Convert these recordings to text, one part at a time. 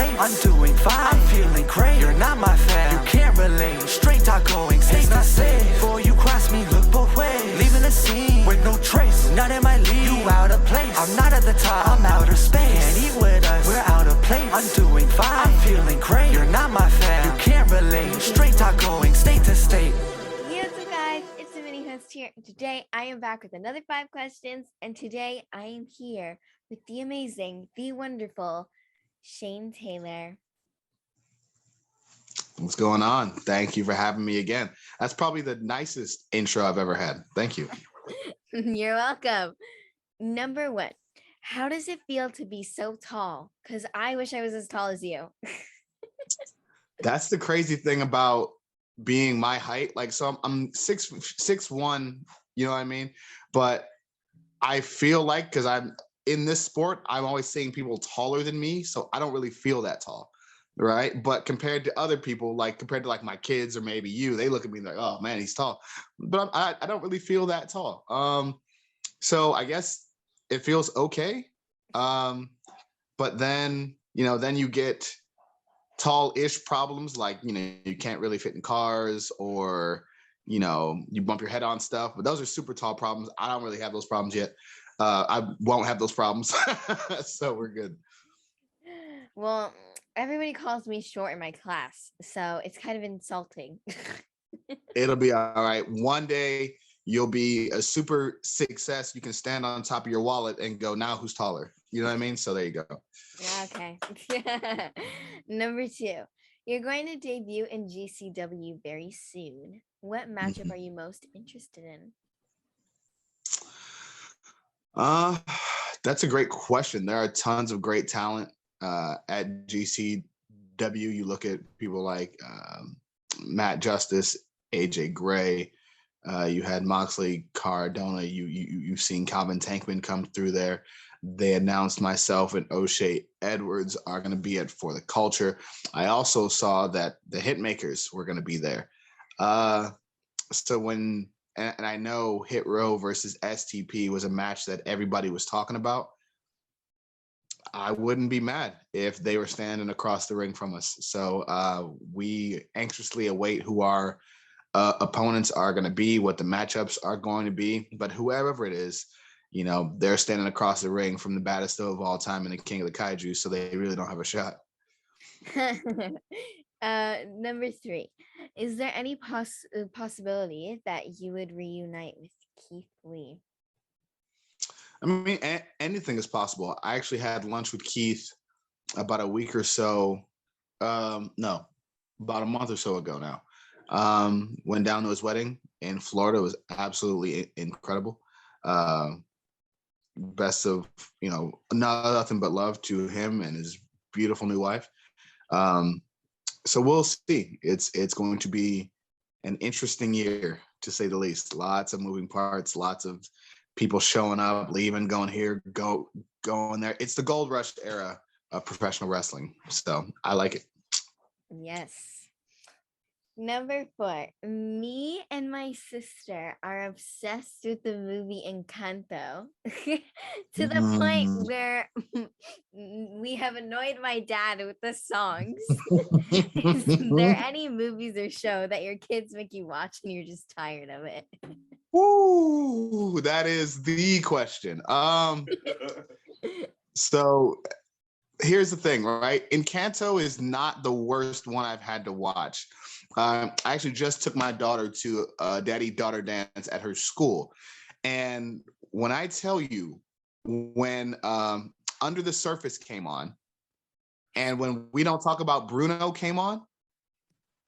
place. I'm doing fine, I'm feeling great. You're not my fan, you can't relate. Straight talk going, stay not safe. Before you cross me, look both ways. Leaving the scene with no trace, not in my league. You out of place, I'm not at the top, I'm outer space. Can't eat with us, we're out of place. I'm doing fine, I'm feeling great. You're not my fan, you can't relate. Straight talk going, state to state. What's up, guys? It's the mini host here. Today I am back with another 5 questions, and today I am here with the amazing, the wonderful Shane Taylor. What's going on? Thank you for having me again. That's probably the nicest intro I've ever had. Thank you. You're welcome. Number 1, how does it feel to be so tall? Because I wish I was as tall as you. That's the crazy thing about being my height. Like, so I'm 6'1", you know what I mean? But I feel like, because I'm in this sport, I'm always seeing people taller than me, so I don't really feel that tall, right? But compared to other people, like compared to like my kids or maybe you, they look at me like, oh man, he's tall. But I don't really feel that tall. So I guess it feels okay. But then, then you get tall-ish problems, like, you can't really fit in cars, or, you bump your head on stuff. But those are super tall problems. I don't really have those problems yet. I won't have those problems. So we're good. Well, everybody calls me short in my class, so it's kind of insulting. It'll be all right. One day you'll be a super success. You can stand on top of your wallet and go, now who's taller? You know what I mean? So there you go. Okay. Number 2, you're going to debut in GCW very soon. What matchup are you most interested in? That's a great question. There are tons of great talent at GCW. You look at people like Matt Justice, AJ Gray. You had Moxley, Cardona. You've seen Calvin Tankman come through there. They announced myself and O'Shea Edwards are going to be at For the Culture. I also saw that the Hitmakers were going to be there. And I know Hit Row versus STP was a match that everybody was talking about. I wouldn't be mad if they were standing across the ring from us. So we anxiously await who our opponents are going to be, what the matchups are going to be. But whoever it is, they're standing across the ring from the baddest of all time and the king of the kaiju, so they really don't have a shot. Number 3, is there any possibility that you would reunite with Keith Lee? I mean, anything is possible. I actually had lunch with Keith about a week or so. No, about a month or so ago now. Went down to his wedding in Florida. It was absolutely incredible. Best of, nothing but love to him and his beautiful new wife. So we'll see. It's going to be an interesting year, to say the least. Lots of moving parts, lots of people showing up, leaving, going here, going there. It's the gold rush era of professional wrestling. So I like it. Yes. Number 4, me and my sister are obsessed with the movie Encanto to the point where we have annoyed my dad with the songs. Is there any movies or show that your kids make you watch and you're just tired of it? Ooh, that is the question. So here's the thing, right? Encanto is not the worst one I've had to watch. I actually just took my daughter to a daddy-daughter dance at her school. And when I tell you, when Under the Surface came on, and when We Don't Talk About Bruno came on,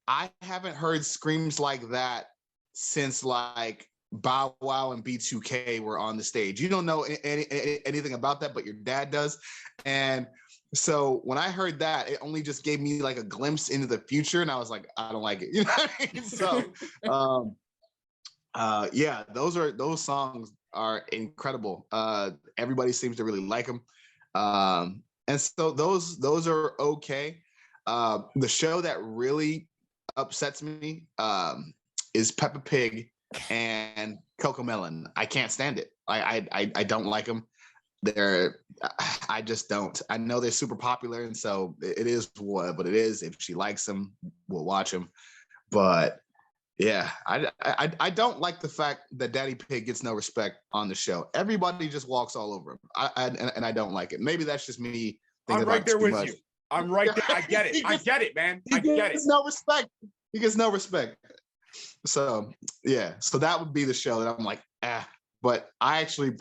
I haven't heard screams like that since like Bow Wow and B2K were on the stage. You don't know anything about that, but your dad does. And so when I heard that, it only just gave me like a glimpse into the future, and I was like, I don't like it. You know what I mean? So yeah, those songs are incredible. Everybody seems to really like them. And so those are okay. The show that really upsets me is Peppa Pig and Cocomelon. I can't stand it. I don't like them. they're, I just don't. I know they're super popular, and so it is what it is. If she likes them, we'll watch them. But yeah, I don't like the fact that Daddy Pig gets no respect on the show. Everybody just walks all over him. And I don't like it. Maybe that's just me thinking I'm right about there too with much. you. I'm right there. I get it. I get it, man. I get it. He gets no respect. He gets no respect. So yeah, so that would be the show that I'm like, but I actually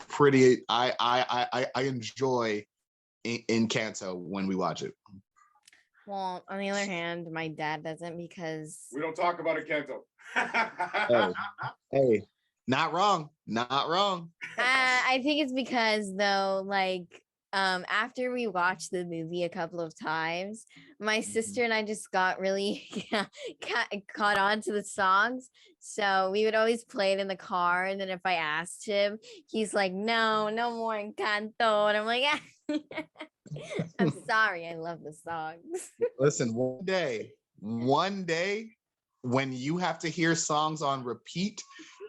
I enjoy Encanto when we watch it. Well, on the other hand, my dad doesn't because We don't talk about it, Kento. Hey, not wrong. Not wrong. I think it's because though, like, after we watched the movie a couple of times, my sister and I just got really caught on to the songs. So we would always play it in the car. And then if I asked him, he's like, no more Encanto. And I'm like, I'm sorry. I love the songs. Listen, one day when you have to hear songs on repeat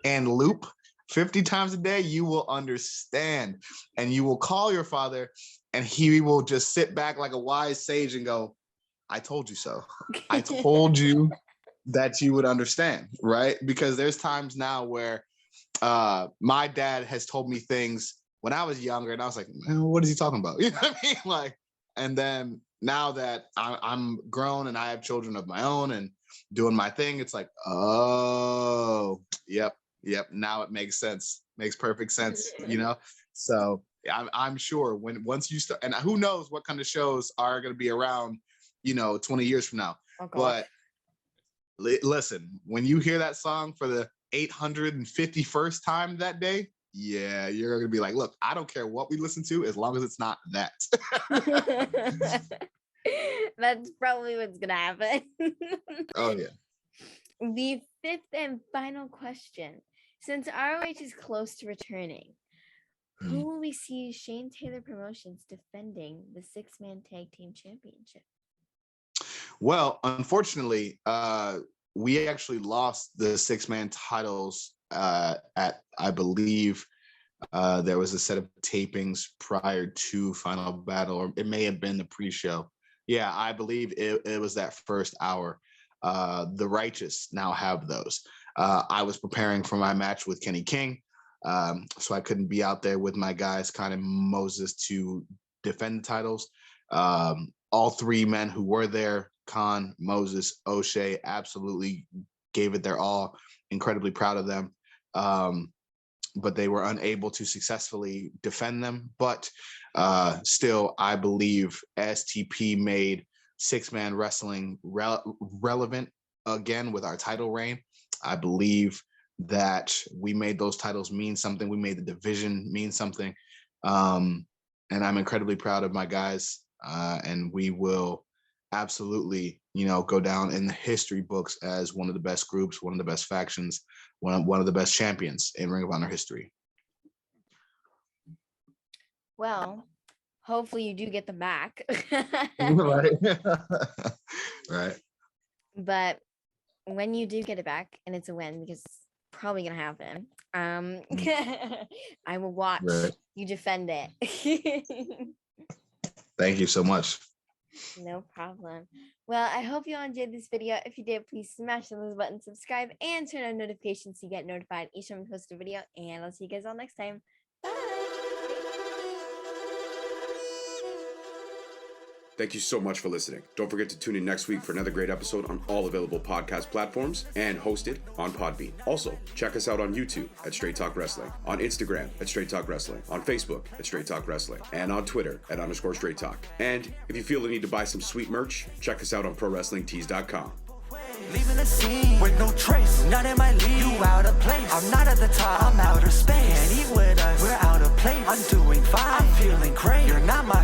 and loop 50 times a day, you will understand, and you will call your father and he will just sit back like a wise sage and go, I told you so. I told you that you would understand, right? Because there's times now where my dad has told me things when I was younger and I was like, what is he talking about? You know what I mean? Like, and then now that I'm grown and I have children of my own and doing my thing, it's like, oh, yep. Now it makes sense. Makes perfect sense, you know? So I'm sure once you start, and who knows what kind of shows are going to be around, 20 years from now. Oh, but listen, when you hear that song for the 851st time that day, yeah, you're going to be like, look, I don't care what we listen to as long as it's not that. That's probably what's going to happen. Oh, yeah. The fifth and final question. Since ROH is close to returning, who will we see Shane Taylor Promotions defending the 6-man tag team championship? Well, unfortunately, we actually lost the 6-man titles at, I believe, there was a set of tapings prior to Final Battle, or it may have been the pre-show. Yeah, I believe it was that first hour. The Righteous now have those. I was preparing for my match with Kenny King, so I couldn't be out there with my guys, Khan and Moses, to defend the titles. All three men who were there, Khan, Moses, O'Shea, absolutely gave it their all. Incredibly proud of them. But they were unable to successfully defend them. But still, I believe STP made 6-man wrestling relevant again with our title reign. I believe that we made those titles mean something. We made the division mean something. And I'm incredibly proud of my guys. And we will absolutely, go down in the history books as one of the best groups, one of the best factions, one of the best champions in Ring of Honor history. Well, hopefully you do get them back. Right. Right. But when you do get it back, and it's a win because it's probably gonna happen, I will watch you defend it. Thank you so much. No problem. Well, I hope you all enjoyed this video. If you did, please smash the those buttons, subscribe, and turn on notifications to get notified each time we post a video. And I'll see you guys all next time. Bye. Thank you so much for listening. Don't forget to tune in next week for another great episode on all available podcast platforms and hosted on Podbean. Also, check us out on YouTube at Straight Talk Wrestling, on Instagram at Straight Talk Wrestling, on Facebook at Straight Talk Wrestling, and on Twitter at _Straight Talk. And if you feel the need to buy some sweet merch, check us out on ProWrestlingTees.com. Leaving the scene with no trace, not in my league. You out of place. I'm not at the top. I'm outer space. Can't eat with us. We're out of place. I'm doing fine. I'm feeling great. You're not my